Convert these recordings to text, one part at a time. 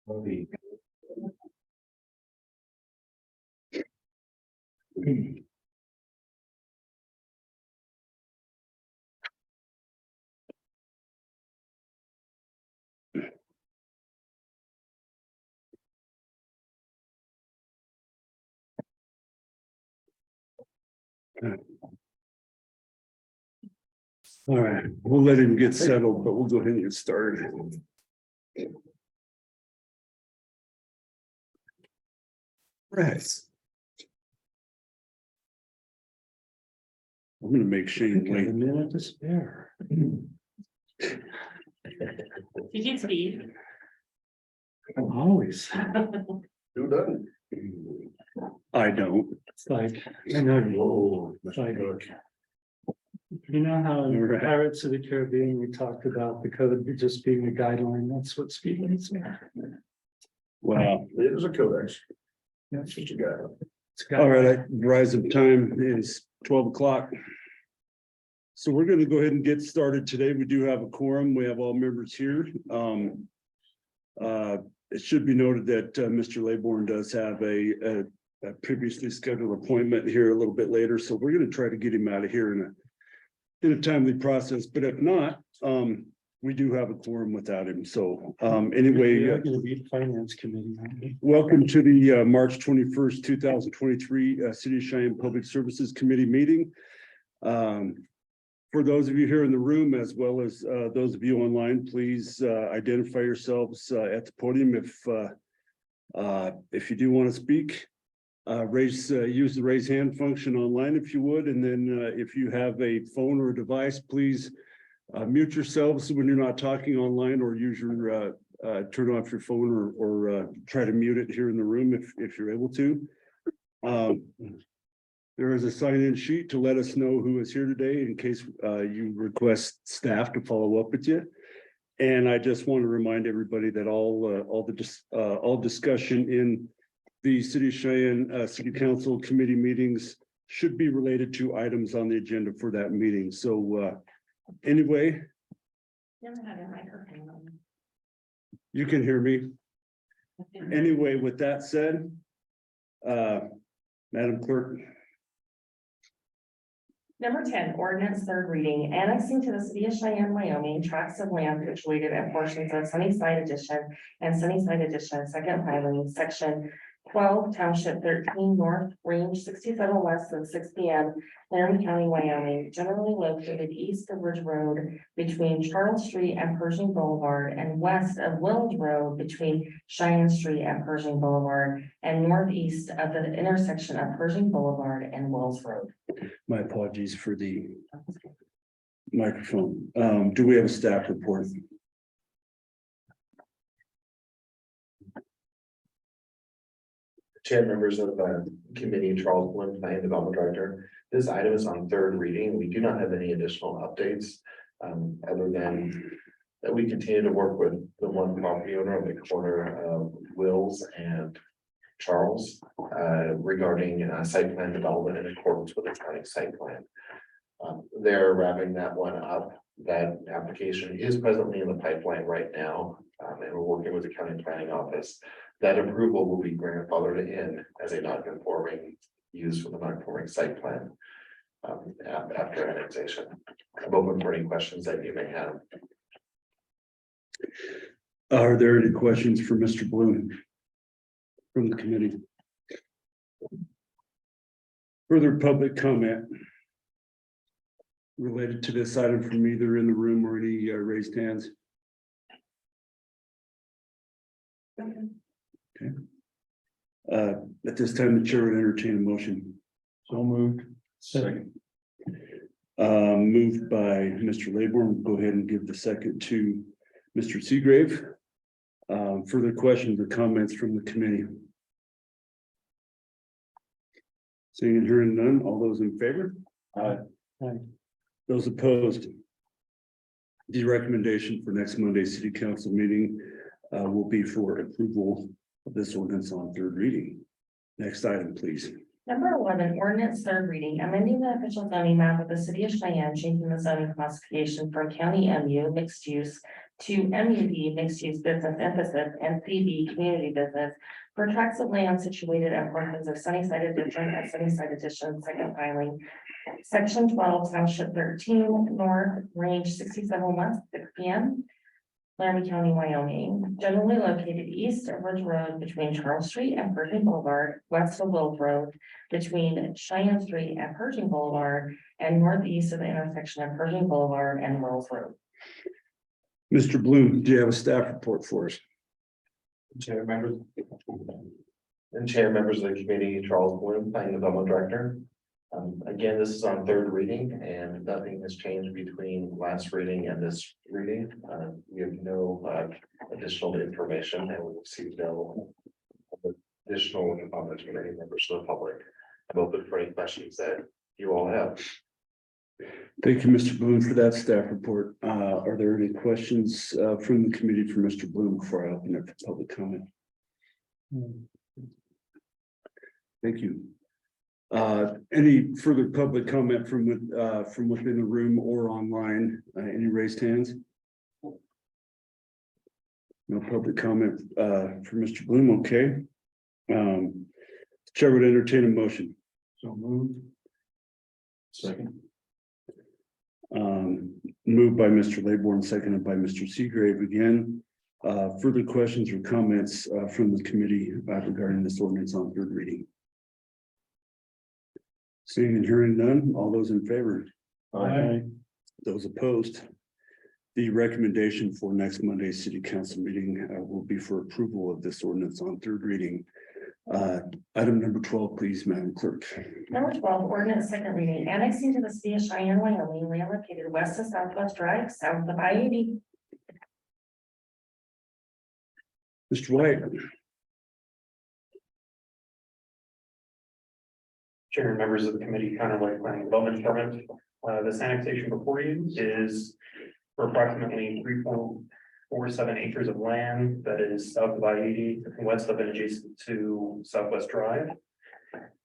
All right, we'll let him get settled, but we'll go ahead and get started. Right. I'm gonna make Shane wait a minute to spare. You can speed. Always. Who doesn't? I don't. It's like, I know you, it's like, you know how in Right. Pirates of the Caribbean, we talked about the code just being a guideline, that's what speed limits are. Wow. It is a codex. Yeah. It's just a guy. It's got- All right, the rise of time is 12 o'clock. So we're gonna go ahead and get started today. We do have a quorum. We have all members here. It should be noted that Mr. Laybourne does have a previously scheduled appointment here a little bit later, so we're gonna try to get him out of here in a timely process, but if not, we do have a quorum without him. So anyway. You're gonna be the finance committee, aren't you? Welcome to the March 21st, 2023 City of Cheyenne Public Services Committee meeting. For those of you here in the room, as well as those of you online, please identify yourselves at the podium if you do want to speak. Use the raise hand function online if you would, and then if you have a phone or a device, please mute yourselves when you're not talking online, or use your turn off your phone or try to mute it here in the room if you're able to. There is a sign-in sheet to let us know who is here today in case you request staff to follow up with you. And I just want to remind everybody that all discussion in the City of Cheyenne City Council committee meetings should be related to items on the agenda for that meeting. So anyway, You haven't had your microphone on. you can hear me. Anyway, with that said, Madam Clerk. Number 10, ordinance third reading, annexing to the city of Cheyenne, Wyoming, tracts of land situated at portions of Sunnyside Edition and Sunnyside Edition, second filing, section 12, township 13, north, range 67 west of 6 p.m., Laramie County, Wyoming, generally located east of Ridge Road between Charles Street and Pershing Boulevard, and west of Wills Road between Cheyenne Street and Pershing Boulevard, and northeast of the intersection of Pershing Boulevard and Wills Road. My apologies for the microphone. Do we have a staff report? Chair, members of the committee, Charles Bloom, Planning Development Director. This item is on third reading. We do not have any additional updates. Other than that we continue to work with the one property owner on the corner of Wills and Charles regarding site plan development in accordance with the county site plan. They're wrapping that one up. That application is presently in the pipeline right now, and we're working with the county planning office. That approval will be grandfathered in as a non-conforming use for the non-conforming site plan after annexation. I'm open for any questions that you may have. Are there any questions for Mr. Bloom from the committee? Further public comment related to this item from either in the room or any raised hands? Okay. At this time, the chair would entertain a motion. So moved. Second. Moved by Mr. Laybourne. Go ahead and give the second to Mr. Seagrave. Further questions or comments from the committee? Seeing and hearing none, all those in favor? Aye. Those opposed? The recommendation for next Monday's city council meeting will be for approval of this ordinance on third reading. Next item, please. Number 11, ordinance third reading, amending the official zoning map of the city of Cheyenne, changing the zoning classification from county MU mixed use to MUD mixed use business emphasis and CB community business for tracts of land situated at portions of Sunnyside Addition and Sunnyside Addition, second filing. Section 12, Township 13, North, Range 67 West, 6 P.M. Laramie County, Wyoming, generally located east of Ridge Road between Charles Street and Pershing Boulevard, west of Wills Road between Cheyenne Street and Pershing Boulevard, and northeast of the intersection of Pershing Boulevard and Wills Road. Mr. Bloom, do you have a staff report for us? Chair members. And chair members of the committee, Charles Bloom, planning development director. Again, this is on third reading and nothing has changed between last reading and this reading. We have no additional information and we received no additional comments from any members of the public. I'm open for any questions that you all have. Thank you, Mr. Bloom, for that staff report. Are there any questions from the committee for Mr. Bloom before I open it for public comment? Thank you. Any further public comment from within the room or online? Any raised hands? No public comment for Mr. Bloom. Okay. Chair would entertain a motion. So moved. Second. Moved by Mr. Laybourne, seconded by Mr. Seagrave again. Further questions or comments from the committee regarding this ordinance on third reading? Seeing and hearing none, all those in favor? Aye. Those opposed? The recommendation for next Monday's city council meeting will be for approval of this ordinance on third reading. Item number 12, please, Madam Clerk. Number 12, ordinance second reading, annexing to the city of Cheyenne, Wyoming, land located west of Southwest Drive, south of I-80. Mr. White. Chair and members of the committee, Connor White, Planning and Development Department. This annexation before you is for approximately 3.47 acres of land that is south of I-80 and west of and adjacent to Southwest Drive.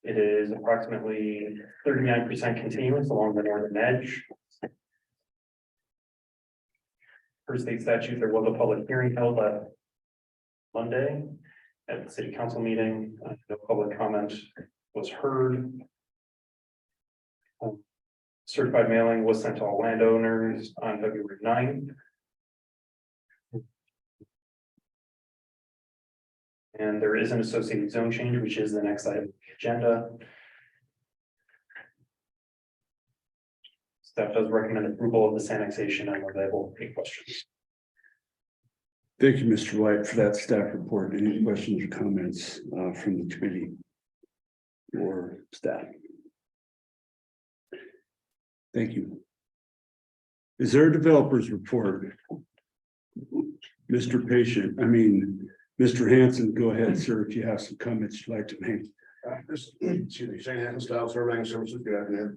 It is approximately 39% continuous along the northern edge. Per state statute, there was a public hearing held last Monday at the city council meeting. No public comment was heard. Certified mailing was sent to all landowners on February 9th. And there is an associated zone change, which is the next item on the agenda. Staff does recommend approval of this annexation and available for any questions. Thank you, Mr. White, for that staff report. Any questions or comments from the committee or staff? Thank you. Is there a developer's report? Mr. Mr. Hanson, go ahead, sir, if you have some comments you'd like to make. Excuse me, Shane Hanson, Style Surveying Services, good afternoon.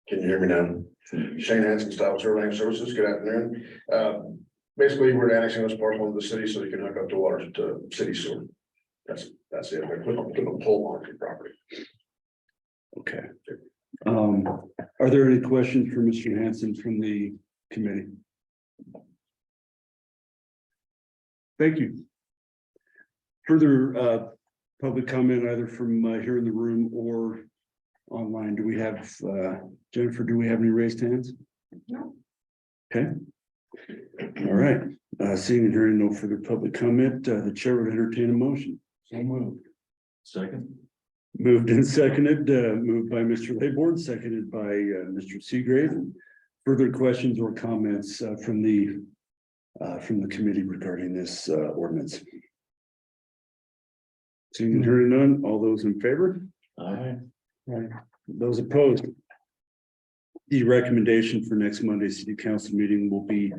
Can you hear me now? Shane Hanson, Style Surveying Services, good afternoon. Basically, we're annexing this parcel into the city so you can hook up to water to city sewer. That's it. We're putting a pole on your property. Okay. Are there any questions for Mr. Hanson from the committee? Thank you. Further public comment either from here in the room or online. Do we have Jennifer, do we have any raised hands? No. Okay. All right. Seeing and hearing no further public comment, the chair would entertain a motion. So moved. Second. Moved and seconded, moved by Mr. Laybourne, seconded by Mr. Seagrave. Further questions or comments from the committee regarding this ordinance? Seeing and hearing none, all those in favor? Aye. Those opposed? The recommendation for next Monday's city council meeting will be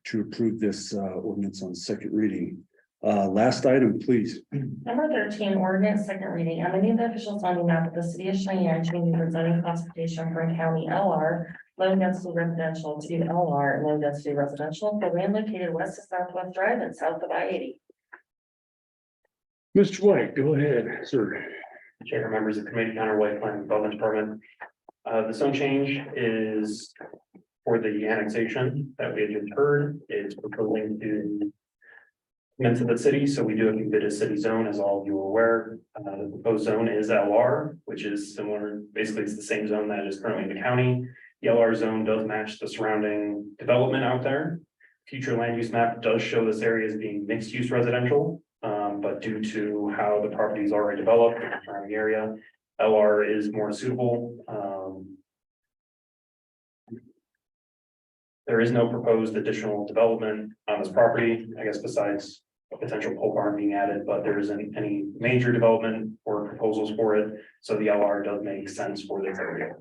to approve this ordinance on second reading. Last item, please. Number 13, ordinance second reading, amending the official zoning map of the city of Cheyenne, changing the zoning classification from county LR, low density residential to LR, low density residential for land located west of Southwest Drive and south of I-80. Mr. White, go ahead, sir. Chair, members of the committee, Connor White, Planning and Development Department. The zone change is for the annexation that we had just heard, is proposing to come into the city, so we do have to bid a city zone, as all of you are aware. The proposed zone is LR, which is similar, basically it's the same zone that is currently in the county. The LR zone does match the surrounding development out there. Future land use map does show this area as being mixed use residential, but due to how the property is already developed in the surrounding area, LR is more suitable. There is no proposed additional development on this property, I guess, besides a potential pole barn being added, but there isn't any major development or proposals for it. So the LR does make sense for this area.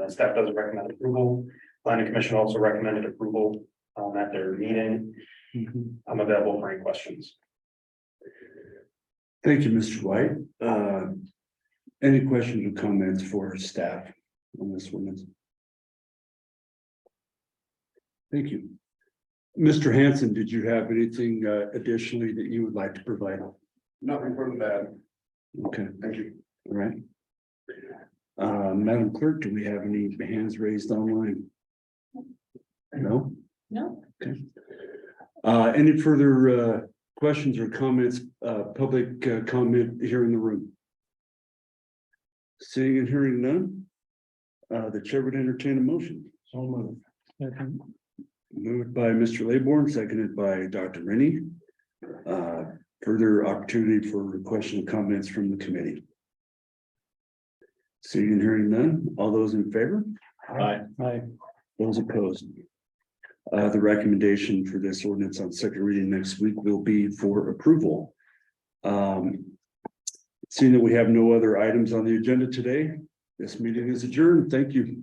Staff does recommend approval. Planning Commission also recommended approval at their meeting. I'm available for any questions. Thank you, Mr. White. Any questions or comments for staff on this one? Thank you. Mr. Hanson, did you have anything additionally that you would like to provide? Nothing further than that. Okay, Thank you. all right. Madam Clerk, do we have any hands raised online? No? No. Okay. Any further questions or comments, public comment here in the room? Seeing and hearing none, the chair would entertain a motion. So moved. Second. Moved by Mr. Laybourne, seconded by Dr. Rennie. Further opportunity for question and comments from the committee. Seeing and hearing none, all those in favor? Aye. Those opposed? The recommendation for this ordinance on second reading next week will be for approval. Seeing that we have no other items on the agenda today, this meeting is adjourned. Thank you.